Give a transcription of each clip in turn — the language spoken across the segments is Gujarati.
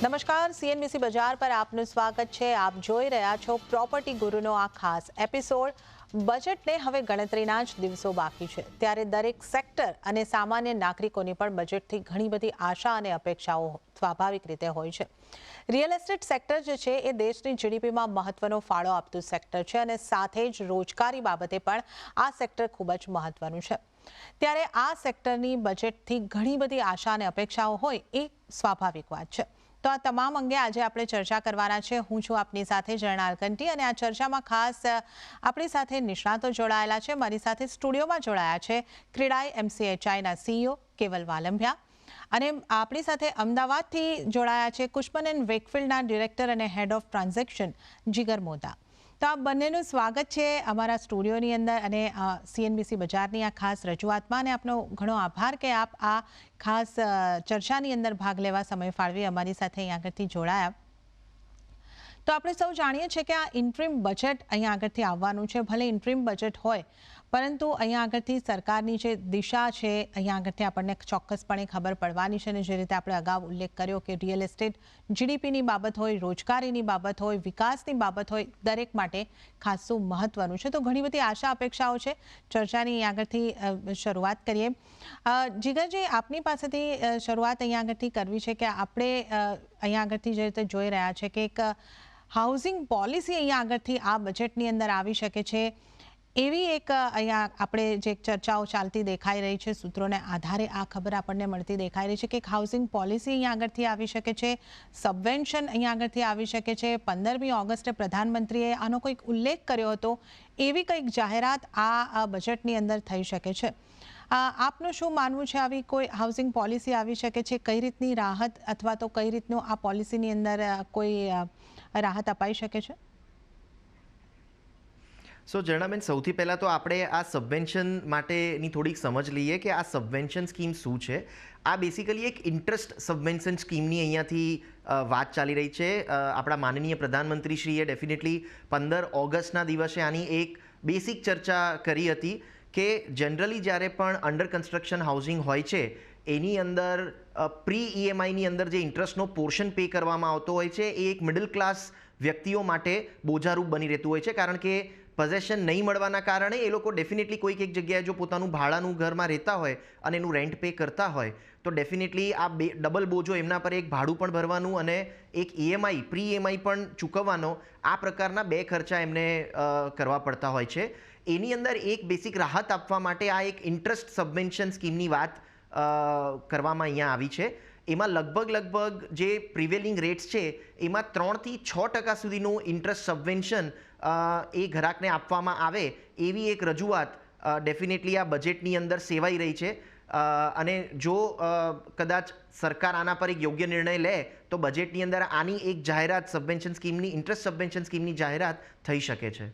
નમસ્કાર, સીએનબીસી બજાર પર આપનું સ્વાગત છે. આપ જોઈ રહ્યા છો પ્રોપર્ટી ગુરુનો આ ખાસ એપિસોડ. બજેટને હવે ગણતરીના જ દિવસો બાકી છે, ત્યારે દરેક સેક્ટર અને સામાન્ય નાગરિકોની પણ બજેટથી ઘણી બધી આશા અને અપેક્ષાઓ સ્વાભાવિક રીતે હોય છે. રિયલ એસ્ટેટ સેક્ટર જે છે એ દેશની જીડીપીમાં મહત્વનો ફાળો આપતું સેક્ટર છે અને સાથે જ રોજગારી બાબતે પણ આ સેક્ટર ખૂબ જ મહત્વનું છે. ત્યારે આ સેક્ટરની બજેટથી ઘણી બધી આશા અને અપેક્ષાઓ હોય એ સ્વાભાવિક વાત છે. તો આ તમામ અંગે આજે આપણે ચર્ચા કરવાના છે. હું છું આપની સાથે ઝરણા અલકંટી અને આ ચર્ચામાં ખાસ આપણી સાથે નિષ્ણાતો જોડાયેલા છે. મારી સાથે સ્ટુડિયોમાં જોડાયા છે ક્રેડાઈ MCHIના CEO કેવલ વાલંભ્યા અને આપણી સાથે અમદાવાદથી જોડાયા છે કુશમન વેકફિલ્ડના ડિરેક્ટર અને હેડ ઓફ ટ્રાન્ઝેક્શન જીગર મોદા. તો આ બંનેનું સ્વાગત છે અમારા સ્ટુડિયોની અંદર અને સીએનબીસી બજારની આ ખાસ રજૂઆતમાં, અને આપનો ઘણો આભાર કે આપ આ ખાસ ચર્ચાની અંદર ભાગ લેવા સમય ફાળવી અમારી સાથે અહીં આગળથી જોડાયા. તો આપણે સૌ જાણીએ છીએ કે આ ઇન્ટ્રીમ બજેટ અહીંયા આગળથી આવવાનું છે. ભલે ઇન્ટ્રીમ બજેટ હોય, પરંતુ અહીંયા આગળથી સરકારની જે દિશા છે અહીંયા આગળથી આપણને ચોક્કસપણે ખબર પડવાની છે. અને જે રીતે આપણે અગાઉ ઉલ્લેખ કર્યો કે રિયલ એસ્ટેટ જીડીપીની બાબત હોય, રોજગારીની બાબત હોય, વિકાસની બાબત હોય, દરેક માટે ખાસું મહત્વનું છે. તો ઘણી બધી આશા અપેક્ષાઓ છે. ચર્ચાની અહીંયા આગળથી શરૂઆત કરીએ. જીગરજી, આપની પાસેથી શરૂઆત અહીંયા આગળથી કરવી છે કે આપણે અહીંયા આગળથી જે રીતે જોઈ રહ્યા છે કે એક હાઉસિંગ પોલિસી અહીંયા આગળથી આ બજેટની અંદર આવી શકે છે, એવી એક અહીંયા આપણે જે ચર્ચાઓ ચાલતી દેખાઈ રહી છે. સૂત્રોને આધારે આ ખબર આપણને મળતી દેખાઈ રહી છે કે એક હાઉસિંગ પોલિસી અહીંયા આગળથી આવી શકે છે, સબવેન્શન અહીંયા આગળથી આવી શકે છે. 15મી ઓગસ્ટે પ્રધાનમંત્રીએ આનો કોઈક ઉલ્લેખ કર્યો હતો, એવી કંઈક જાહેરાત આ બજેટની અંદર થઈ શકે છે. આપનું શું માનવું છે? આવી કોઈ હાઉસિંગ પોલિસી આવી શકે છે? કઈ રીતની રાહત અથવા તો કઈ રીતનું આ પોલિસીની અંદર કોઈ રાહત અપાઈ શકે છે? સો ઝરણાબેન, સૌથી પહેલાં તો આપણે આ સબવેન્શન માટેની થોડીક સમજ લઈએ કે આ સબવેન્શન સ્કીમ શું છે. આ બેસિકલી એક ઇન્ટરેસ્ટ સબવેન્શન સ્કીમની અહીંયાથી વાત ચાલી રહી છે. આપણા માનનીય પ્રધાનમંત્રીશ્રીએ ડેફિનેટલી 15 ઓગસ્ટના દિવસે આની એક બેસિક ચર્ચા કરી હતી કે જનરલી જ્યારે પણ અંડર કન્સ્ટ્રક્શન હાઉસિંગ હોય છે એની અંદર પ્રી EMIની અંદર જે ઇન્ટરેસ્ટનો પોર્શન પે કરવામાં આવતો હોય છે એ એક મિડલ ક્લાસ વ્યક્તિઓ માટે બોજારૂપ બની રહેતું હોય છે. કારણ કે પોઝેશન નહીં મળવાના કારણે એ લોકો ડેફિનેટલી કોઈક એક જગ્યાએ જો પોતાનું ભાડાનું ઘરમાં રહેતા હોય અને એનું રેન્ટ પે કરતા હોય તો ડેફિનેટલી આ ડબલ બોજો એમના પર એક ભાડું પણ ભરવાનું અને એક EMI પ્રી EMI પણ ચૂકવવાનો, આ પ્રકારના બે ખર્ચા એમને કરવા પડતા હોય છે. એની અંદર એક બેસિક રાહત આપવા માટે આ એક ઇન્ટરેસ્ટ સબવેન્શન સ્કીમની વાત કરવામાં અહીંયા આવી છે. એમાં લગભગ જે પ્રિવેલિંગ રેટ્સ છે એમાં 3 થી 6% સુધીનું ઇન્ટરેસ્ટ સબવેન્શન એ ઘરાકને આપવામાં આવે એવી એક રજૂઆત ડેફિનેટલી આ બજેટની અંદર સેવાઈ રહી છે. અને જો કદાચ સરકાર આના પર એક યોગ્ય નિર્ણય લે તો બજેટની અંદર આની એક જાહેરાત સબવેન્શન સ્કીમની, ઇન્ટરેસ્ટ સબવેન્શન સ્કીમની જાહેરાત થઈ શકે છે.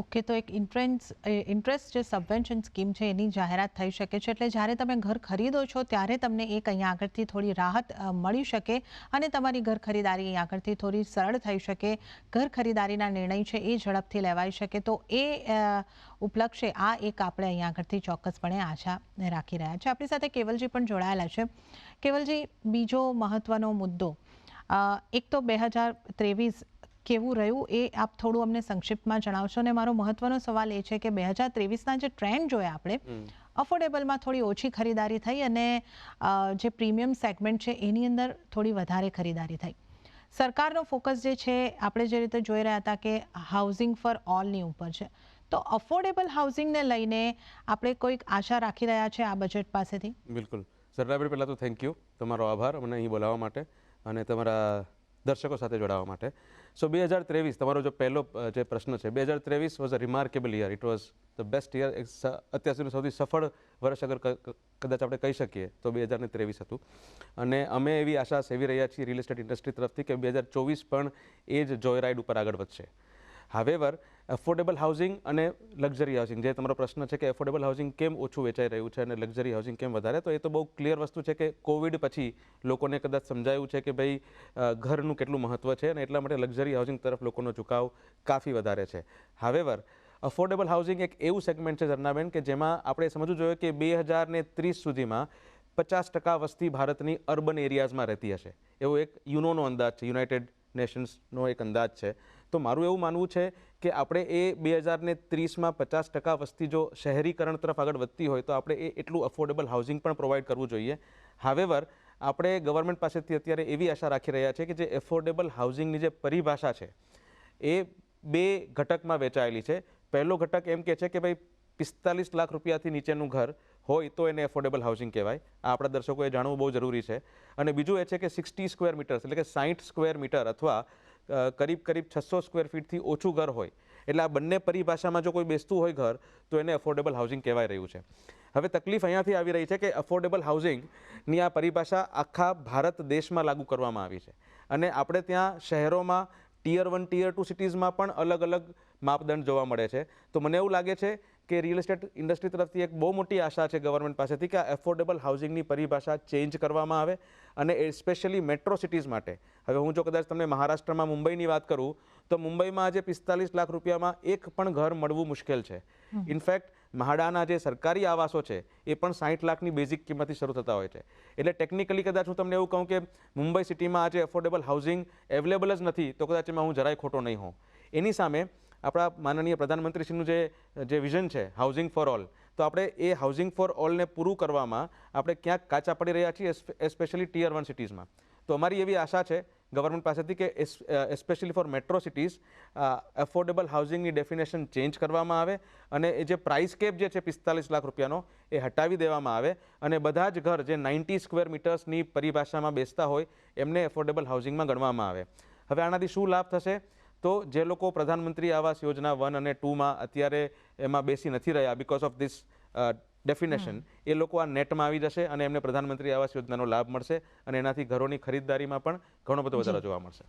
ઓકે, તો એક ઇન્ટરેસ્ટ જે સબવેન્શન સ્કીમ છે એની જાહેરાત થઈ શકે છે. એટલે જ્યારે તમે ઘર ખરીદો છો ત્યારે તમને એક અહીંયા આગળથી થોડી રાહત મળી શકે અને તમારી ઘર ખરીદારી અહીંયા આગળથી થોડી સરળ થઈ શકે. ઘર ખરીદારીના નિર્ણય છે એ ઝડપથી લેવાઈ શકે. તો એ ઉપલક્ષે આ એક આપણે અહીંયા આગળથી ચોક્કસપણે આશા રાખી રહ્યા છે. આપણી સાથે કેવલજી પણ જોડાયેલા છે. કેવલજી, બીજો મહત્વનો મુદ્દો, એક તો 2023 કેવું રહ્યું એ આપ થોડું અમને સંક્ષિપ્તમાં જણાવશો. અને મારો મહત્વનો સવાલ એ છે કે 2023ના જે ટ્રેન્ડ જોયા આપણે, અફોર્ડેબલમાં થોડી ઓછી ખરીદારી થઈ અને જે પ્રીમિયમ સેગમેન્ટ છે એની અંદર થોડી વધારે ખરીદારી થઈ. સરકારનો ફોકસ જે છે આપણે જે રીતે જોઈ રહ્યા હતા કે હાઉસિંગ ફોર ઓલની ઉપર છે, તો અફોર્ડેબલ હાઉસિંગને લઈને આપણે કોઈક આશા રાખી રહ્યા છે આ બજેટ પાસેથી? બિલકુલ સરદારભાઈ, પહેલાં તો થેન્ક યુ, તમારો આભાર અમને અહીં બોલાવવા માટે અને તમારા દર્શકો સાથે જોડાવા માટે. સો 2023 તમારો જો પહેલો જે પ્રશ્ન છે, 2023 was a remarkable year. It was the best year. અત્યાર સુધીનું સૌથી સફળ વર્ષ અગર કદાચ આપણે કહી શકીએ તો 2023 હતું. અને અમે એવી આશા સેવી રહ્યા છીએ રિયલ એસ્ટેટ ઇન્ડસ્ટ્રી તરફથી કે 2024 પણ એ જ જોય રાઇડ ઉપર આગળ વધશે. હાવેવર, એફોર્ડેબલ હાઉસિંગ અને લક્ઝરી હાઉસિંગ, જે તમારો પ્રશ્ન છે કે એફોર્ડેબલ હાઉસિંગ કેમ ઓછું વેચાઈ રહ્યું છે અને લક્ઝરી હાઉસિંગ કેમ વધારે, તો એ તો બહુ ક્લિયર વસ્તુ છે કે કોવિડ પછી લોકોને કદાચ સમજાયું છે કે ભાઈ ઘરનું કેટલું મહત્ત્વ છે અને એટલા માટે લક્ઝરી હાઉસિંગ તરફ લોકોનો ઝુકાવ કાફી વધારે છે. હાવેવર, અફોર્ડેબલ હાઉસિંગ એક એવું સેગમેન્ટ છે ઝરણાબેન કે જેમાં આપણે સમજવું જોઈએ કે 2030 સુધીમાં 50% વસ્તી ભારતની અર્બન એરિયાઝમાં રહેતી હશે, એવો એક યુનોનો અંદાજ છે, યુનાઇટેડ નેશન્સનો એક અંદાજ છે. તો મારું એવું માનવું છે કે આપણે એ 2030માં 50% વસ્તી જો શહેરીકરણ તરફ આગળ વધતી હોય તો આપણે એટલું અફોર્ડેબલ હાઉસિંગ પણ પ્રોવાઈડ કરવું જોઈએ. હાવેવર, આપણે ગવર્મેન્ટ પાસેથી અત્યારે એવી આશા રાખી રહ્યા છે કે જે એફોર્ડેબલ હાઉસિંગની જે પરિભાષા છે એ 2 ઘટકમાં વહેંચાયેલી છે. પહેલો ઘટક એમ કહે છે કે ભાઈ 45 લાખ રૂપિયાથી નીચેનું ઘર હોય તો એને એફોર્ડેબલ હાઉસિંગ કહેવાય. આ આપણા દર્શકોએ જાણવું બહુ જરૂરી છે. અને બીજું એ છે કે 60 સ્ક્વેર મીટર એટલે કે 60 સ્ક્વેર મીટર અથવા કરીબ 600 સ્ક્વેર ફીટથી ઓછું ઘર હોય, એટલે આ બંને પરિભાષામાં જો કોઈ બેસતું હોય ઘર તો એને અફોર્ડેબલ હાઉસિંગ કહેવાય રહ્યું છે. હવે તકલીફ અહીંયાથી આવી રહી છે કે અફોર્ડેબલ હાઉસિંગની આ પરિભાષા આખા ભારત દેશમાં લાગુ કરવામાં આવી છે અને આપણે ત્યાં શહેરોમાં ટિયર 1 ટિયર 2 સિટીઝમાં પણ અલગ અલગ માપદંડ જોવા મળે છે. તો મને એવું લાગે છે કે રિયલ એસ્ટેટ ઇન્ડસ્ટ્રી તરફથી એક બહુ મોટી આશા છે ગવર્મેન્ટ પાસેથી કે આ એફોર્ડેબલ હાઉસિંગની પરિભાષા ચેન્જ કરવામાં આવે અને સ્પેશિયલી મેટ્રો સિટીઝ માટે. હવે હું જો કદાચ તમને મહારાષ્ટ્રમાં મુંબઈની વાત કરું તો મુંબઈમાં આજે 45 લાખ રૂપિયામાં એક પણ ઘર મળવું મુશ્કેલ છે. ઇનફેક્ટ મહાડાના જે સરકારી આવાસો છે એ પણ 60 લાખની બેઝિક કિંમતથી શરૂ થતા હોય છે. એટલે ટેકનિકલી કદાચ હું તમને એવું કહું કે મુંબઈ સિટીમાં આજે એફોર્ડેબલ હાઉસિંગ અવેલેબલ જ નથી તો કદાચ એમાં હું જરાય ખોટો નહીં હોઉં. એની સામે આપણા માનનીય પ્રધાનમંત્રીશ્રીનું જે વિઝન છે હાઉસિંગ ફોર ઓલ, તો આપણે એ હાઉસિંગ ફોર ઓલને પૂરું કરવામાં આપણે ક્યાંક કાચા પડી રહ્યા છીએ, એસ્પેશિયલી ટિયર 1 સિટીઝમાં. તો અમારી એવી આશા છે ગવર્મેન્ટ પાસેથી કે especially for metro cities affordable હાઉસિંગની ડેફિનેશન ચેન્જ કરવામાં આવે અને એ જે પ્રાઇસ કેપ જે છે 45 લાખ રૂપિયાનો એ હટાવી દેવામાં આવે અને બધા જ ઘર જે 90 સ્ક્વેર મીટર્સની પરિભાષામાં બેસતા હોય એમને એફોર્ડેબલ હાઉસિંગમાં ગણવામાં આવે. હવે આનાથી શું લાભ થશે? તો જે લોકો પ્રધાનમંત્રી આવાસ યોજના 1 અને 2માં અત્યારે એમાં બેસી નથી રહ્યા બીકોઝ ઓફ ધીસ ડેફિનેશન, એ લોકો આ નેટમાં આવી જશે અને એમને પ્રધાનમંત્રી આવાસ યોજનાનો લાભ મળશે અને એનાથી ઘરોની ખરીદદારીમાં પણ ઘણો બધો વધારો જોવા મળશે.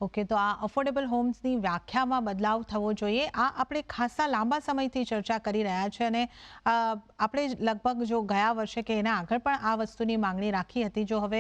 ઓકે, તો આ અફોર્ડેબલ હોમ્સની વ્યાખ્યામાં બદલાવ થવો જોઈએ, આ આપણે ખાસા લાંબા સમયથી ચર્ચા કરી રહ્યા છે અને આપણે લગભગ જો ગયા વર્ષે કે એના આગળ પણ આ વસ્તુની માંગણી રાખી હતી. જો હવે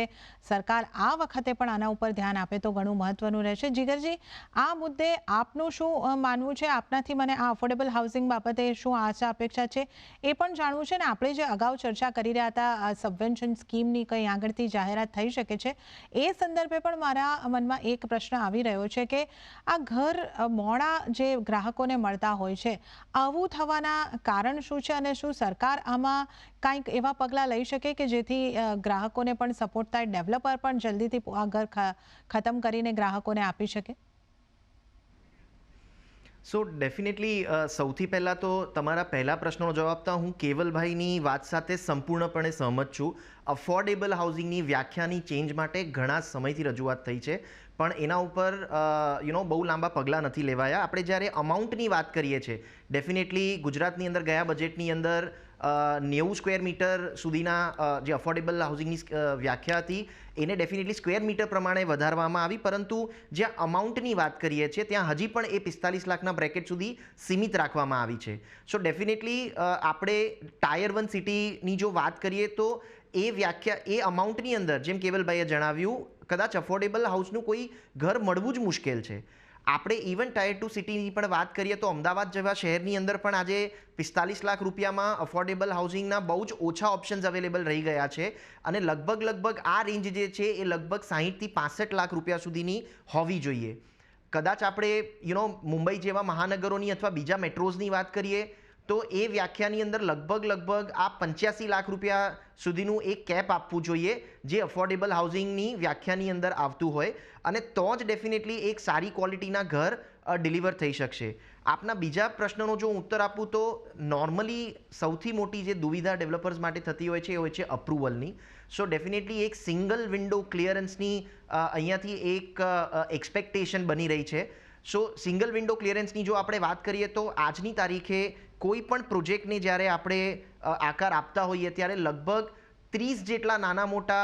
સરકાર આ વખતે પણ આના ઉપર ધ્યાન આપે તો ઘણું મહત્વનું રહેશે. જીગરજી, આ મુદ્દે આપનું શું માનવું છે? આપનાથી મને આ અફોર્ડેબલ હાઉસિંગ બાબતે શું આશા અપેક્ષા છે એ પણ જાણવું છે. ને આપણે જે અગાઉ ચર્ચા કરી રહ્યા હતા સબવેન્શન સ્કીમની કંઈ આગળથી જાહેરાત થઈ શકે છે એ સંદર્ભે પણ મારા મનમાં એક પ્રશ્ન આવી રહ્યો છે કે આ ઘર મોડા જે ગ્રાહકોને મળતા હોય છે, આવું થવાના કારણ શું છે અને શું સરકાર આમાં કંઈક એવા પગલાં લઈ શકે કે જેથી ગ્રાહકોને પણ સપોર્ટ થાય, ડેવલપર પણ જલ્દીથી આ ઘર ખતમ કરીને ગ્રાહકોને આપી શકે? સો ડેફિનેટલી સૌથી પહેલાં તો તમારા પહેલા પ્રશ્નનો જવાબ આપતા હું કેવલભાઈની વાત સાથે સંપૂર્ણપણે સહમત છું. અફોર્ડેબલ હાઉસિંગની વ્યાખ્યાની ચેન્જ માટે ઘણા સમયથી રજૂઆત થઈ છે પણ એના ઉપર બહુ લાંબા પગલાં નથી લેવાયા. આપણે જ્યારે અમાઉન્ટની વાત કરીએ છીએ, ડેફિનેટલી ગુજરાતની અંદર ગયા બજેટની અંદર 90 સ્ક્વેર મીટર સુધીના જે અફોર્ડેબલ હાઉસિંગની વ્યાખ્યા હતી એને ડેફિનેટલી સ્ક્વેર મીટર પ્રમાણે વધારવામાં આવી, પરંતુ જ્યાં અમાઉન્ટની વાત કરીએ છીએ ત્યાં હજી પણ એ 45 લાખના બ્રેકેટ સુધી સીમિત રાખવામાં આવી છે. સો ડેફિનેટલી આપણે ટાયર 1 સિટીની જો વાત કરીએ તો એ વ્યાખ્યા એ અમાઉન્ટની અંદર જેમ કેવલભાઈએ જણાવ્યું કદાચ અફોર્ડેબલ હાઉસનું કોઈ ઘર મળવું જ મુશ્કેલ છે. આપણે ઇવન ટાયર 2 સિટીની પણ વાત કરીએ તો અમદાવાદ જેવા શહેરની અંદર પણ આજે 45 લાખ રૂપિયામાં અફોર્ડેબલ હાઉસિંગના બહુ જ ઓછા ઓપ્શન્સ અવેલેબલ રહી ગયા છે અને લગભગ આ રેન્જ જે છે એ લગભગ 60થી 65 લાખ રૂપિયા સુધીની હોવી જોઈએ. કદાચ આપણે મુંબઈ જેવા મહાનગરોની અથવા બીજા મેટ્રોઝની વાત કરીએ તો એ વ્યાખ્યાની અંદર લગભગ આ 85 લાખ રૂપિયા સુધીનું એક કેપ આપવું જોઈએ જે અફોર્ડેબલ હાઉસિંગની વ્યાખ્યાની અંદર આવતું હોય અને તો જ ડેફિનેટલી એક સારી ક્વોલિટીના ઘર ડિલિવર થઈ શકશે. આપના બીજા પ્રશ્નનો જો હું ઉત્તર આપું તો નોર્મલી સૌથી મોટી જે દુવિધા ડેવલપર્સ માટે થતી હોય છે એ હોય છે અપ્રુવલની. સો ડેફિનેટલી એક સિંગલ વિન્ડો ક્લિયરન્સની અહીંયાથી એક એક્સપેક્ટેશન બની રહી છે. સો સિંગલ વિન્ડો ક્લિયરન્સની જો આપણે વાત કરીએ તો આજની તારીખે કોઈ પણ પ્રોજેક્ટને જ્યારે આપણે આકાર આપતા હોઈએ ત્યારે લગભગ 30 જેટલા નાના મોટા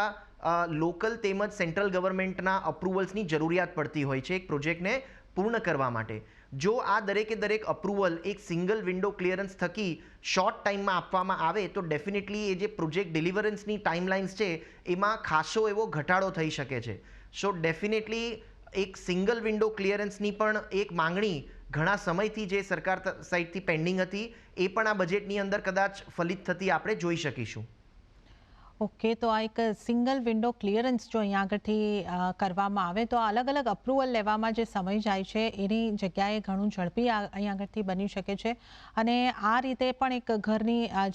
લોકલ તેમજ સેન્ટ્રલ ગવર્મેન્ટના અપ્રુવલ્સની જરૂરિયાત પડતી હોય છે એક પ્રોજેક્ટને પૂર્ણ કરવા માટે. જો આ દરેક અપ્રુવલ એક સિંગલ વિન્ડો ક્લિયરન્સ થકી શોર્ટ ટાઈમમાં આપવામાં આવે તો ડેફિનેટલી એ જે પ્રોજેક્ટ ડિલિવરન્સની ટાઈમલાઇન્સ છે એમાં ખાસો એવો ઘટાડો થઈ શકે છે. સો ડેફિનેટલી એક સિંગલ વિન્ડો ક્લિયરન્સની પણ એક માંગણી ઘણા સમયથી જે સરકાર સાઈડથી પેન્ડિંગ હતી એ પણ આ બજેટની અંદર કદાચ ફલિત થતી આપણે જોઈ શકીશું. ઓકે, તો આ એક સિંગલ વિન્ડો ક્લિયરન્સ જો અહીંયા આગળથી કરવામાં આવે તો અલગ અલગ અપ્રુવલ લેવામાં જે સમય જાય છે એની જગ્યાએ ઘણું ઝડપી અહીંયા આગળથી બની શકે છે અને આ રીતે પણ એક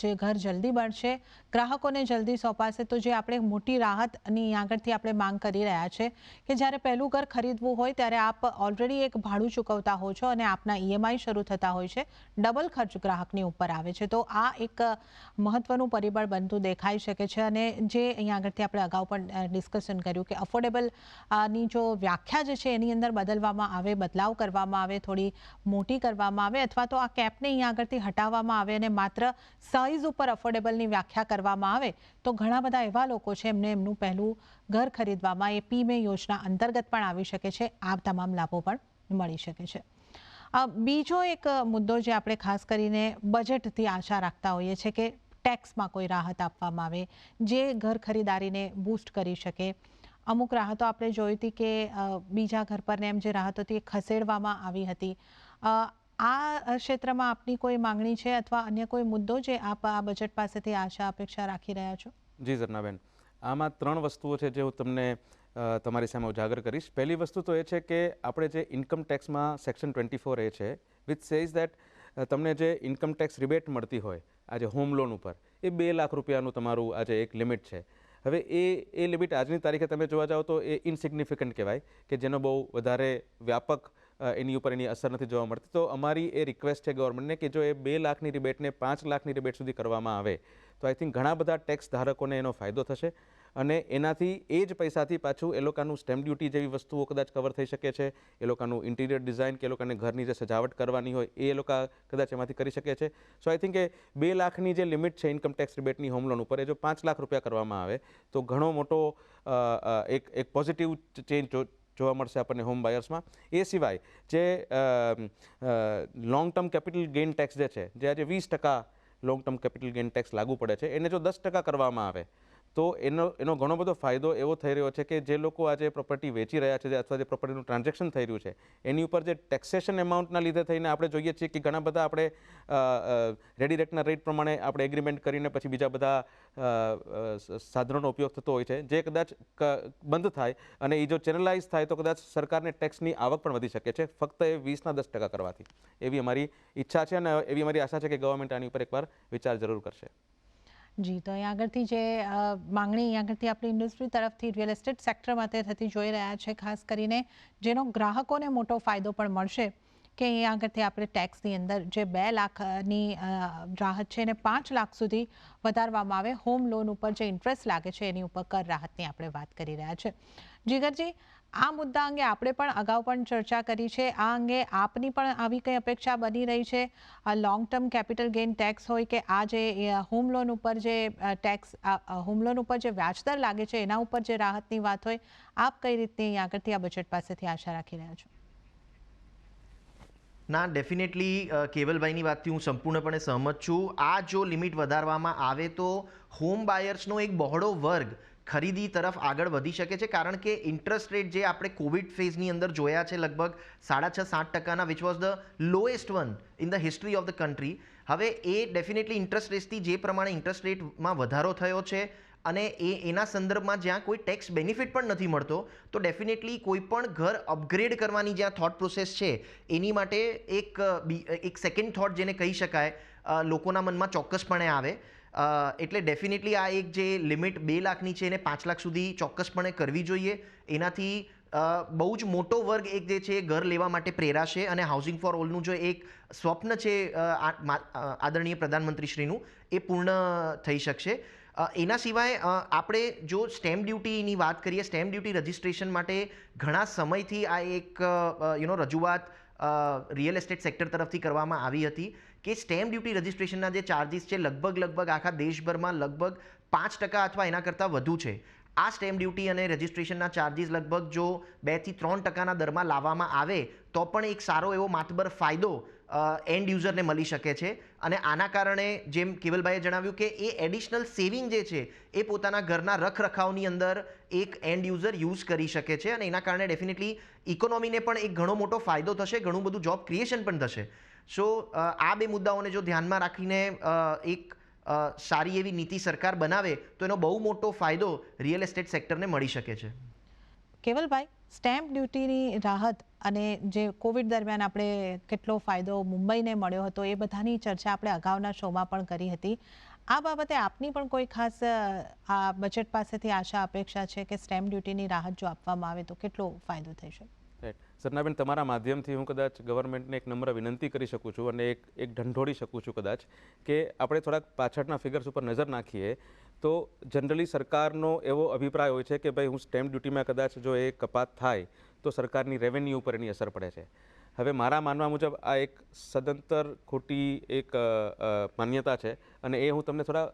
જે ઘર જલ્દી બનશે, ગ્રાહકોને જલ્દી સોંપાશે. તો જે આપણે મોટી રાહતની અહીંયા આગળથી આપણે માંગ કરી રહ્યા છે કે જ્યારે પહેલું ઘર ખરીદવું હોય ત્યારે આપ ઓલરેડી એક ભાડું ચૂકવતા હો છો અને આપના ઈએમઆઈ શરૂ થતા હોય છે, ડબલ ખર્ચ ગ્રાહકની ઉપર આવે છે. તો આ એક મહત્વનું પરિબળ બનતું દેખાઈ શકે છે. અને જે અહીંયા આગળથી આપણે અગાઉ પણ ડિસ્કશન કર્યું કે અફોર્ડેબલ ની જો વ્યાખ્યા જે છે એની અંદર બદલવામાં આવે, બદલાવ કરવામાં આવે, થોડી મોટી કરવામાં આવે અથવા તો આ કેપને અહીંયા આગળથી હટાવવામાં આવે અને માત્ર સાઇઝ ઉપર અફોર્ડેબલની વ્યાખ્યા કરવામાં આવે તો ઘણા બધા એવા લોકો છે એમને એમનું પહેલું ઘર ખરીદવામાં એ પીમે યોજના અંતર્ગત પણ આવી શકે છે. આ તમામ લાભો પણ મળી શકે છે. બીજો એક મુદ્દો જે આપણે ખાસ કરીને બજેટથી આશા રાખતા હોઈએ છીએ કે ટેક્સમાં કોઈ રાહત આપવામાં આવે જે ઘર ખરીદારીને બૂસ્ટ કરી શકે. અમુક રાહતો આપણે જોઈ હતી કે બીજા ઘર પર એમ જે રાહત હતી એ ખસેડવામાં આવી હતી. આ ક્ષેત્રમાં આપની કોઈ માંગણી છે અથવા અન્ય કોઈ મુદ્દો જે આપ આ બજેટ પાસેથી આશા અપેક્ષા રાખી રહ્યા છો? જી ઝરનાબેન, આમાં 3 વસ્તુઓ છે જે હું તમને તમારી સામે ઉજાગર કરીશ. પહેલી વસ્તુ તો એ છે કે આપણે જે ઇન્કમ ટેક્સમાં સેક્શન 24A છે વિચ સેઝ દેટ તમને જે ઇન્કમ ટેક્સ રિબેટ મળતી હોય આજે હોમ લોન ઉપર એ 2 લાખ રૂપિયાનું તમારું આજે એક લિમિટ છે. હવે એ લિમિટ આજની તારીખે તમે જોવા જાઓ તો એ ઇનસિગ્નિફિકન્ટ કહેવાય કે જેનો બહુ વધારે વ્યાપક એની ઉપર એની અસર નથી જોવા મળતી. તો અમારી એ રિક્વેસ્ટ છે ગવર્મેન્ટને કે જો એ 2 લાખની રિબેટને 5 લાખની રિબેટ સુધી કરવામાં આવે તો આઈ થિંક ઘણા બધા ટેક્સ ધારકોને એનો ફાયદો થશે અને એનાથી એ જ પૈસાથી પાછું એ લોકોનું સ્ટેમ્પ ડ્યુટી જેવી વસ્તુઓ કદાચ કવર થઈ શકે છે, એ લોકોનું ઇન્ટિરિયર ડિઝાઇન કે એ લોકોને ઘરની જે સજાવટ કરવાની હોય એ લોકો કદાચ એમાંથી કરી શકે છે. સો આઈ થિંક એ 2 લાખની જે લિમિટ છે ઇન્કમ ટેક્સ રિબેટની હોમ લોન ઉપર એ જો 5 લાખ રૂપિયા કરવામાં આવે તો ઘણો મોટો એક પોઝિટિવ ચેન્જ જોવા મળશે આપણને હોમ બાયર્સમાં. એ સિવાય જે long term capital gain tax જે છે જે આજે 20% long term capital gain tax લાગુ પડે છે એને જો 10% કરવામાં આવે તો એનો ઘણો બધો ફાયદો એવો થઈ રહ્યો છે કે જે લોકો આજે પ્રોપર્ટી વેચી રહ્યા છે અથવા જે પ્રોપર્ટીનું ટ્રાન્ઝેક્શન થઈ રહ્યું છે એની ઉપર જે ટેક્સેશન એમાઉન્ટના લીધે થઈને આપણે જોઈએ છીએ કે ઘણા બધા આપણે રેડી રેટના રેટ પ્રમાણે આપણે એગ્રીમેન્ટ કરીને પછી બીજા બધા સાધનોનો ઉપયોગ થતો હોય છે જે કદાચ બંધ થાય અને એ જો ચેનલાઇઝ થાય તો કદાચ સરકારને ટેક્સની આવક પણ વધી શકે છે ફક્ત એ 20ના 10% કરવાથી. એવી અમારી ઈચ્છા છે અને એવી અમારી આશા છે કે ગવર્મેન્ટ આની ઉપર એકવાર વિચાર જરૂર કરશે. જી, તો અહીંયા આગળથી જે માંગણી અહીંયા આગળથી આપણી ઇન્ડસ્ટ્રી તરફથી રિયલ એસ્ટેટ સેક્ટર માટે થતી જોઈ રહ્યા છે, ખાસ કરીને જેનો ગ્રાહકોને મોટો ફાયદો પણ મળશે કે અહીંયા આગળથી આપણે ટેક્સની અંદર જે 2 લાખની રાહત છે એને 5 લાખ સુધી વધારવામાં આવે. હોમ લોન ઉપર જે ઇન્ટરેસ્ટ લાગે છે એની ઉપર કર રાહતની આપણે વાત કરી રહ્યા છે. જીગરજી, આ મુદ્દા અંગે આપણે પણ અગાઉ પણ ચર્ચા કરી છે. આ અંગે આપની પણ આવી કઈ અપેક્ષા બની રહી છે? Long term capital gain tax હોય કે આ જે હોમ લોન ઉપર જે ટેક્સ હોમ લોન ઉપર જે વ્યાજદર લાગે છે એના ઉપર જે રાહતની વાત હોય, આપ કઈ રીતની આગળથી આ બજેટ પાસેથી આશા રાખી રહ્યા છો? ના, ડેફિનેટલી કેવલભાઈની વાતથી હું સંપૂર્ણપણે સહમત છું. આ જો લિમિટ વધારવામાં આવે તો હોમ બાયર્સનો એક બહોળો વર્ગ ખરીદી તરફ આગળ વધી શકે છે કારણ કે ઇન્ટરેસ્ટ રેટ જે આપણે કોવિડ ફેઝની અંદર જોયા છે લગભગ 6.5-7%, which was the lowest one in the history of the country. હવે એ ડેફિનેટલી ઇન્ટરેસ્ટ રેટથી જે પ્રમાણે ઇન્ટરેસ્ટ રેટમાં વધારો થયો છે અને એના સંદર્ભમાં જ્યાં કોઈ ટેક્સ બેનિફિટ પણ નથી મળતો તો ડેફિનેટલી કોઈ પણ ઘર અપગ્રેડ કરવાની જ્યાં થોટ પ્રોસેસ છે એની માટે એક સેકન્ડ થોટ જેને કહી શકાય લોકોના મનમાં ચોક્કસપણે આવે. એટલે ડેફિનેટલી આ એક જે લિમિટ 2 લાખની છે એને 5 લાખ સુધી ચોક્કસપણે કરવી જોઈએ. એનાથી બહુ જ મોટો વર્ગ એક જે છે ઘર લેવા માટે પ્રેરાશે અને હાઉસિંગ ફોર ઓલનું જો એક સ્વપ્ન છે આદરણીય પ્રધાનમંત્રીશ્રીનું એ પૂર્ણ થઈ શકશે. એના સિવાય આપણે જો સ્ટેમ્પ ડ્યુટીની વાત કરીએ, સ્ટેમ્પ ડ્યુટી રજિસ્ટ્રેશન માટે ઘણા સમયથી આ એક રજૂઆત રિયલ એસ્ટેટ સેક્ટર તરફથી કરવામાં આવી હતી કે સ્ટેમ્પ ડ્યુટી રજિસ્ટ્રેશનના જે ચાર્જિસ છે લગભગ આખા દેશભરમાં લગભગ 5% અથવા એના કરતાં વધુ છે. આ સ્ટેમ્પ ડ્યુટી અને રજિસ્ટ્રેશનના ચાર્જિસ લગભગ જો 2-3% દરમાં લાવવામાં આવે તો પણ એક સારો એવો માતબર ફાયદો એન્ડ યુઝરને મળી શકે છે અને આના કારણે જેમ કેવલભાઈએ જણાવ્યું કે એ એડિશનલ સેવિંગ જે છે એ પોતાના ઘરના રખરખાવની અંદર એક એન્ડ યુઝર યુઝ કરી શકે છે અને એના કારણે ડેફિનેટલી ઇકોનોમીને પણ એક ઘણો મોટો ફાયદો થશે, ઘણું બધું જોબ ક્રિએશન પણ થશે. સો આ 2 મુદ્દાઓને જો ધ્યાનમાં રાખીને એક સારી એવી નીતિ સરકાર બનાવે તો એનો બહુ મોટો ફાયદો રિયલ એસ્ટેટ સેક્ટરને મળી શકે છે. કેવલભાઈ, સ્ટેમ્પ ડ્યુટીની રાહત અને જે કોવિડ દરમિયાન આપણે કેટલો ફાયદો મુંબઈને મળ્યો હતો એ બધાની ચર્ચા આપણે અગાઉના શોમાં પણ કરી હતી. આ બાબતે આપની પણ કોઈ ખાસ આ બજેટ પાસેથી આશા અપેક્ષા છે કે સ્ટેમ્પ ડ્યુટીની રાહત જો આપવામાં આવે તો કેટલો ફાયદો થઈ શકે? રાઈટ. સરનાબેન, તમારા માધ્યમથી હું કદાચ ગવર્મેન્ટને એક નમ્ર વિનંતી કરી શકું છું અને એક ઢંઢોળી શકું છું કદાચ, કે આપણે થોડાક પાછળના ફિગર્સ ઉપર નજર નાખીએ તો જનરલી સરકારનો એવો અભિપ્રાય હોય છે કે ભાઈ હું સ્ટેમ્પ ડ્યુટીમાં કદાચ જો એ કપાત થાય તો સરકારની રેવન્યુ ઉપર એની અસર પડે છે. હવે મારા માનવા મુજબ આ એક સદંતર ખોટી એક માન્યતા છે અને એ હું તમને થોડા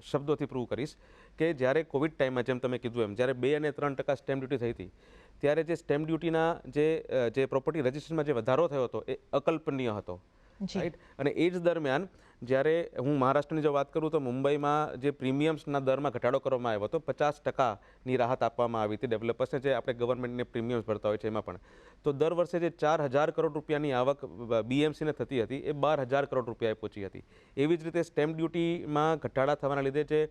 શબ્દોથી પ્રૂવ કરીશ કે જ્યારે કોવિડ ટાઈમમાં જેમ તમે કીધું એમ જ્યારે 2 અને 3% સ્ટેમ્પ ડ્યુટી થઈ હતી ત્યારે જે સ્ટેમ્પ ડ્યુટીના જે પ્રોપર્ટી રજિસ્ટ્રેશનમાં જે વધારો થયો હતો એ અકલ્પનીય હતો. રાઈટ. અને એ જ દરમિયાન જ્યારે હું મહારાષ્ટ્રની જો વાત કરું તો મુંબઈમાં જે પ્રીમિયમ્સના દરમાં ઘટાડો કરવામાં આવ્યો હતો, 50%ની રાહત આપવામાં આવી હતી ડેવલપર્સને, જે આપણે ગવર્મેન્ટને પ્રીમિયમ્સ ભરતા હોય છે એમાં પણ. તો દર વર્ષે જે 4,000 કરોડ રૂપિયાની આવક બીએમસીને થતી હતી એ 12,000 કરોડ રૂપિયાએ પહોંચી હતી. એવી જ રીતે સ્ટેમ્પ ડ્યુટીમાં ઘટાડા થવાના લીધે જે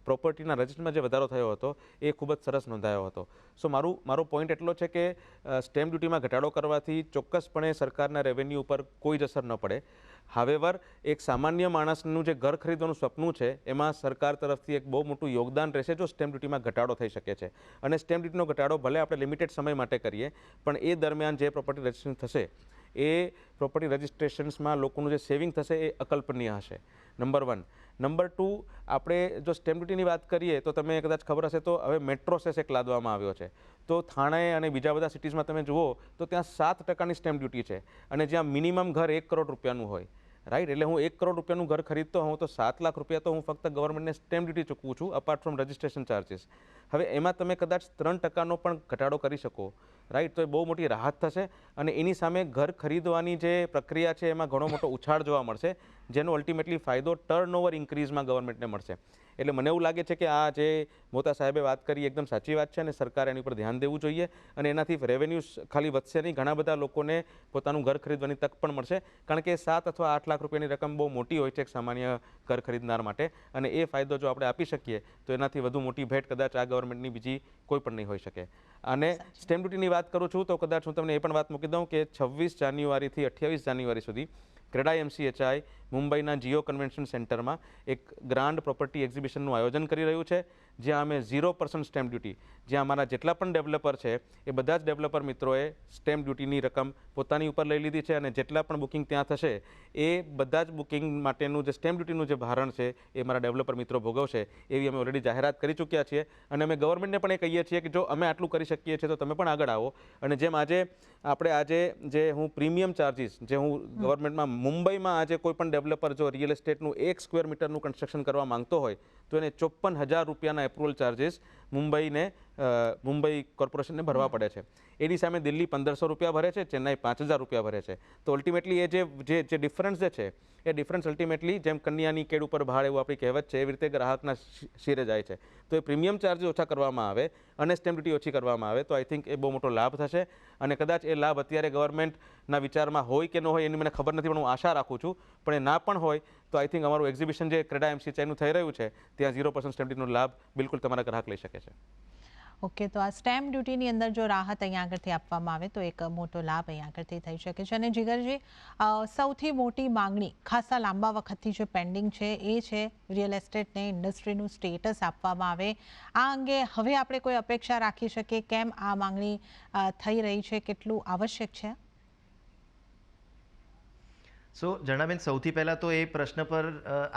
પ્રોપર્ટીના રજિસ્ટ્રીમાં જે વધારો થયો હતો એ ખૂબ જ સરસ નોંધાયો હતો. સો મારો પોઈન્ટ એટલો છે કે સ્ટેમ્પ ડ્યુટીમાં ઘટાડો કરવાથી ચોક્કસપણે સરકારના રેવન્યુ ઉપર કોઈ જ અસર ન પડે. હાવેવર એક સામાન્ય માણસનું જે ઘર ખરીદવાનું સપનું છે એમાં સરકાર તરફથી એક બહુ મોટું યોગદાન રહેશે જો સ્ટેમ્પ ડ્યુટીમાં ઘટાડો થઈ શકે છે. અને સ્ટેમ્પ ડ્યુટીનો ઘટાડો ભલે આપણે લિમિટેડ સમય માટે કરીએ પણ એ દરમિયાન જે પ્રોપર્ટી રજિસ્ટ્રેશન થશે એ પ્રોપર્ટી રજિસ્ટ્રેશન્સમાં લોકોનું જે સેવિંગ થશે એ અકલ્પનીય હશે. નંબર 1. નંબર 2, આપણે જો સ્ટેમ્પ ડ્યુટીની વાત કરીએ તો તમે કદાચ ખબર હશે તો હવે મેટ્રો સેસ એક લાદવામાં આવ્યો છે. તો થાણે અને બીજા બધા સિટીઝમાં તમે જુઓ તો ત્યાં 7%ની સ્ટેમ્પ ડ્યુટી છે અને જ્યાં મિનિમમ ઘર 1 કરોડ રૂપિયાનું હોય. રાઈટ. એટલે હું 1 કરોડ રૂપિયાનું ઘર ખરીદતો હોઉં તો 7 લાખ રૂપિયા તો હું ફક્ત ગવર્મેન્ટને સ્ટેમ્પ ડ્યુટી ચૂકવું છું અપાર્ટ ફ્રોમ રજિસ્ટ્રેશન ચાર્જીસ. હવે એમાં તમે કદાચ 3%નો પણ ઘટાડો કરી શકો. રાઈટ. તો એ બહુ મોટી રાહત થશે અને એની સામે ઘર ખરીદવાની જે પ્રક્રિયા છે એમાં ઘણો મોટો ઉછાળ જોવા મળશે, જેનો અલ્ટિમેટલી ફાયદો ટર્નઓવર ઇન્ક્રીઝમાં ગવર્મેન્ટને મળશે. એટલે મને એવું લાગે છે કે આ જે મોતા સાહેબે વાત કરી એકદમ સાચી વાત છે અને સરકારે એની પર ધ્યાન દેવું જોઈએ અને એનાથી રેવન્યુ ખાલી વધશે નહીં, ઘણા બધા લોકોને પોતાનું ઘર ખરીદવાની તક પણ મળશે. કારણ કે 7 અથવા 8 લાખ રૂપિયાની રકમ બહુ મોટી હોય છે એક સામાન્ય ઘર ખરીદનાર માટે અને એ ફાયદો જો આપણે આપી શકીએ તો એનાથી વધુ મોટી ભેટ કદાચ આ ગવર્મેન્ટની બીજી કોઈ પણ નહીં હોઈ શકે. અને સ્ટેમ્પ ડ્યુટીની વાત કરું છું તો કદાચ હું તમને એ પણ વાત મૂકી દઉં કે 26 જાન્યુઆરીથી 28 જાન્યુઆરી સુધી ક્રેડાઈ MCHI મુંબઈના જીઓ કન્વેન્શન સેન્ટરમાં એક ગ્રાન્ડ પ્રોપર્ટી એક્ઝિબિશનનું આયોજન કરી રહ્યું છે, જ્યાં અમે 0% સ્ટેમ્પ ડ્યુટી, જ્યાં અમારા જેટલા પણ ડેવલપર છે એ બધા જ ડેવલપર મિત્રોએ સ્ટેમ્પ ડ્યુટીની રકમ પોતાની ઉપર લઈ લીધી છે અને જેટલા પણ બુકિંગ ત્યાં થશે એ બધા જ બુકિંગ માટેનું જે સ્ટેમ્પ ડ્યુટીનું જે ભારણ છે એ મારા ડેવલપર મિત્રો ભોગવશે એવી અમે ઓલરેડી જાહેરાત કરી ચૂક્યા છીએ. અને અમે ગવર્મેન્ટને પણ એ કહીએ છીએ કે જો અમે આટલું કરી શકીએ છીએ તો તમે પણ આગળ આવો. અને જેમ આજે જે હું પ્રીમિયમ ચાર્જીસ જે હું ગવર્મેન્ટમાં મુંબઈમાં આજે કોઈ પણ ડેવલપર જો રિયલ એસ્ટેટનું 1 સ્ક્વેર મીટરનું કન્સ્ટ્રક્શન કરવા માંગતો હોય તો એને 54,000 રૂપિયાના એપ્રુવલ ચાર્જીસ મુંબઈ કોર્પોરેશનને ભરવા પડે છે. એની સામે દિલ્હી 1,500 રૂપિયા ભરે છે, ચેન્નાઈ 5,000 રૂપિયા ભરે છે. તો અલ્ટિમેટલી એ જે ડિફરન્સ છે એ ડિફરન્સ અલ્ટિમેટલી જેમ કન્યાની કેડ ઉપર ભાડ એવું આપણી કહેવત છે એવી રીતે ગ્રાહકના શિરે જાય છે. તો એ પ્રીમિયમ ચાર્જીસ ઓછા કરવામાં આવે અને સ્ટેમ્પ ડ્યુટી ઓછી કરવામાં આવે તો આઈ થિંક એ બહુ મોટો લાભ થશે. અને કદાચ એ લાભ અત્યારે ગવર્મેન્ટના વિચારમાં હોય કે ન હોય એની મને ખબર નથી, પણ હું આશા રાખું છું. પણ એ ના પણ હોય તો આઈ થિંક અમારું એક્ઝિબિશન જે ક્રેડા MCHIનું થઈ રહ્યું છે ત્યાં 0% સ્ટેમ્પ ડ્યુટીનો લાભ બિલકુલ તમારા ગ્રાહક લઈ શકે છે. ઓકે, તો આ સ્ટેમ્પ ડ્યુટીની અંદર જો રાહત અહીંયા આગળથી આપવામાં આવે તો એક મોટો લાભ અહીંયા આગળથી થઈ શકે છે. અને જીગરજી, સૌથી મોટી માંગણી ખાસા લાંબા વખતથી જે પેન્ડિંગ છે એ છે રિયલ એસ્ટેટને ઇન્ડસ્ટ્રીનું સ્ટેટસ આપવામાં આવે. આ અંગે હવે આપણે કોઈ અપેક્ષા રાખી શકીએ? કેમ આ માંગણી થઈ રહી છે? કેટલું આવશ્યક છે? જણાબેન, સૌથી પહેલાં તો એ પ્રશ્ન પર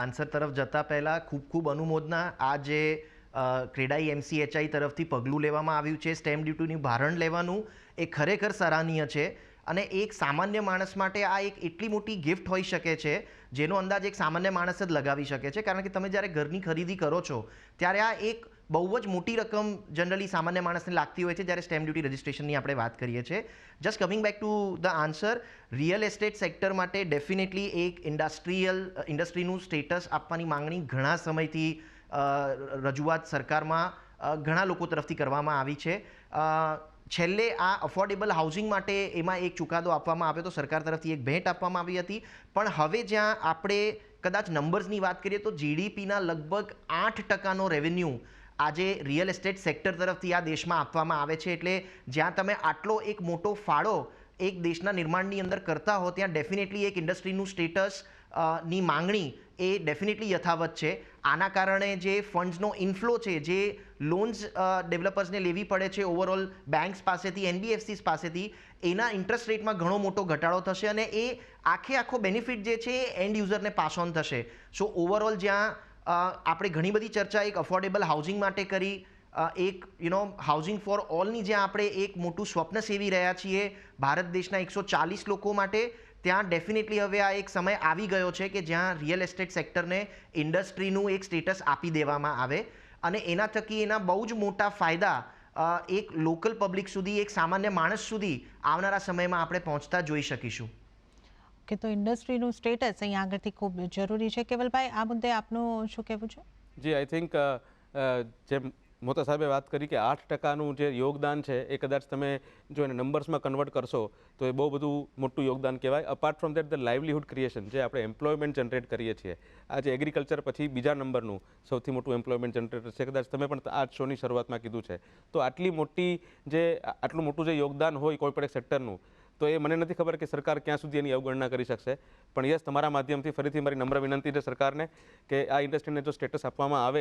આન્સર તરફ જતા પહેલાં ખૂબ અનુમોદના. આ જે ક્રેડાઈ MCHI તરફથી પગલું લેવામાં આવ્યું છે સ્ટેમ્પ ડ્યુટીનું ભારણ લેવાનું, એ ખરેખર સરાહનીય છે. અને એક સામાન્ય માણસ માટે આ એક એટલી મોટી ગિફ્ટ હોઈ શકે છે જેનો અંદાજ એક સામાન્ય માણસ જ લગાવી શકે છે. કારણ કે તમે જ્યારે ઘરની ખરીદી કરો છો ત્યારે આ એક બહુ જ મોટી રકમ જનરલી સામાન્ય માણસને લાગતી હોય છે જ્યારે સ્ટેમ્પ ડ્યુટી રજિસ્ટ્રેશનની આપણે વાત કરીએ છીએ. Just coming back to the answer, real estate sector માટે ડેફિનેટલી એક ઇન્ડસ્ટ્રીનું સ્ટેટસ આપવાની માંગણી ઘણા સમયથી રજૂઆત સરકારમાં ઘણા લોકો તરફથી કરવામાં આવી છે. છેલ્લે આ અફોર્ડેબલ હાઉસિંગ માટે એમાં એક ચુકાદો આપવામાં આવ્યો તો સરકાર તરફથી એક ભેટ આપવામાં આવી હતી. પણ હવે જ્યાં આપણે કદાચ નંબર્સની વાત કરીએ તો જીડીપીના લગભગ 8% રેવન્યુ આજે રિયલ એસ્ટેટ સેક્ટર તરફથી આ દેશમાં આપવામાં આવે છે. એટલે જ્યાં તમે આટલો એક મોટો ફાળો એક દેશના નિર્માણની અંદર કરતા હો ત્યાં ડેફિનેટલી એક ઇન્ડસ્ટ્રીનું સ્ટેટસ ની માંગણી એ ડેફિનેટલી યથાવત છે. આના કારણે જે ફંડ્સનો ઇન્ફ્લો છે, જે લોન્સ ડેવલપર્સને લેવી પડે છે ઓવરઓલ બેન્ક્સ પાસેથી, એનબીએફસીસ પાસેથી, એના ઇન્ટરેસ્ટ રેટમાં ઘણો મોટો ઘટાડો થશે અને એ આખો બેનિફિટ જે છે એ એન્ડ યુઝરને પાસ ઓન થશે. સો ઓવરઓલ જ્યાં આપણે ઘણી બધી ચર્ચા એક અફોર્ડેબલ હાઉસિંગ માટે કરી, એક હાઉસિંગ ફોર ઓલની જ્યાં આપણે એક મોટું સ્વપ્ન સેવી રહ્યા છીએ ભારત દેશના 140 લોકો માટે, ત્યાં ડેફિનેટલી હવે આ એક સમય આવી ગયો છે કે જ્યાં રિયલ એસ્ટેટ સેક્ટરને ઇન્ડસ્ટ્રીનું એક સ્ટેટસ આપી દેવામાં આવે અને એના થકી એના બહુ જ મોટા ફાયદા એક લોકલ પબ્લિક સુધી, એક સામાન્ય માણસ સુધી આવનારા સમયમાં આપણે પહોંચતા જોઈ શકીશું. કે તો ઇન્ડસ્ટ્રીનું સ્ટેટસ અહીંયા આગળથી ખૂબ જરૂરી છે. કેવલભાઈ, આ મુદ્દે આપનું શું કહેવું છે? જી, આઈ થિંક જેમ મોતા સાહેબે વાત કરી કે 8%નું જે યોગદાન છે એ કદાચ તમે જો એને નંબર્સમાં કન્વર્ટ કરશો તો એ બહુ બધું મોટું યોગદાન કહેવાય. Apart from that the livelihood creation, જે આપણે એમ્પ્લોયમેન્ટ જનરેટ કરીએ છીએ, આજે એગ્રીકલ્ચર પછી બીજા નંબરનું સૌથી મોટું એમ્પ્લોયમેન્ટ જનરેટર છે. કદાચ તમે પણ આ શોની શરૂઆતમાં કીધું છે. તો આટલું મોટું જે યોગદાન હોય કોઈ પણ એક સેક્ટરનું, તો એ મને નથી ખબર કે સરકાર ક્યાં સુધી એની અવગણના કરી શકશે. પણ યસ, તમારા માધ્યમથી ફરીથી મારી નમ્ર વિનંતી છે સરકારને કે આ ઇન્ડસ્ટ્રીને જો સ્ટેટસ આપવામાં આવે,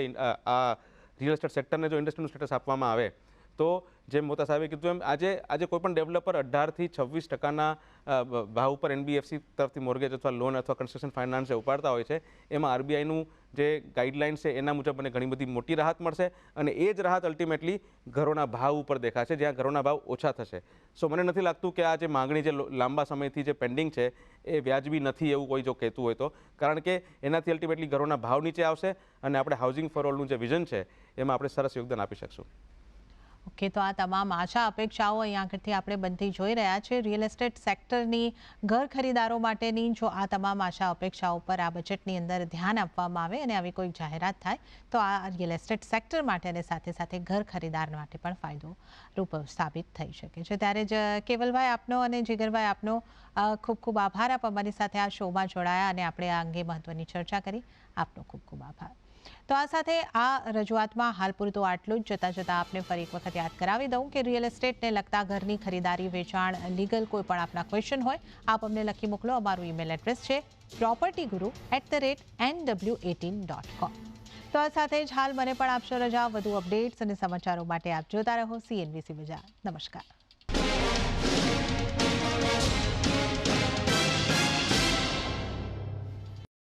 આ રિયલ એસ્ટેટ સેક્ટરને જો ઇન્ડસ્ટ્રીનું સ્ટેટસ આપવામાં આવે તો જેમ મોતા સાહેબે કીધું એમ આજે કોઈ પણ ડેવલપર 18% થી 26% ભાવ ઉપર એનબીએફસી તરફથી મોર્ગેજ અથવા લોન અથવા કન્સ્ટ્રક્શન ફાઇનાન્સ ઉપાડતા હોય છે. એમાં આરબીઆઈનું જે ગાઈડલાઇન્સ છે એના મુજબ મને ઘણી બધી મોટી રાહત મળશે અને એ જ રાહત અલ્ટિમેટલી ઘરોના ભાવ ઉપર દેખાશે, જ્યાં ઘરોના ભાવ ઓછા થશે. સો મને નથી લાગતું કે આ જે માગણી જે લાંબા સમયથી જે પેન્ડિંગ છે એ વ્યાજબી નથી એવું કોઈ જો કહેતું હોય તો, કારણ કે એનાથી અલ્ટિમેટલી ઘરોના ભાવ નીચે આવશે અને આપણે હાઉસિંગ ફોર ઓલનું જે વિઝન છે એમાં આપણે સરસ યોગદાન આપી શકશું. ઓકે, તો આ તમામ આશા અપેક્ષાઓ અહીંયા આગળથી આપણે બનતી જોઈ રહ્યા છે. રિયલ એસ્ટેટ સેક્ટરની ઘર ખરીદારો માટેની જો આ તમામ આશા અપેક્ષાઓ પર આ બજેટની અંદર ધ્યાન આપવામાં આવે અને આવી કોઈ જાહેરાત થાય તો આ રિયલ એસ્ટેટ સેક્ટર માટે અને સાથે સાથે ઘર ખરીદાર માટે પણ ફાયદો રૂપ સાબિત થઈ શકે છે. ત્યારે જ કેવલભાઈ આપનો અને જીગરભાઈ આપનો ખૂબ ખૂબ આભાર. આપ અમારી સાથે આ શોમાં જોડાયા અને આપણે આ અંગે મહત્વની ચર્ચા કરી. આપનો ખૂબ ખૂબ આભાર. તો આ સાથે આ રજૂઆતમાં હાલ પૂરતું આટલું જ. જતાં આપને ફરી એક વખત યાદ કરાવી દઉં કે રિયલ એસ્ટેટને લગતા ઘરની ખરીદારી, વેચાણ, લીગલ કોઈ પણ આપના ક્વેશ્ચન હોય આપ અમને લખી મોકલો. અમારું ઈમેલ એડ્રેસ છે propertyguru@nw18.com. તો આ સાથે જ હાલ મને પણ આપશો રજા. વધુ અપડેટ્સ અને સમાચારો માટે આપ જોતા રહો CNBC બજાર. નમસ્કાર.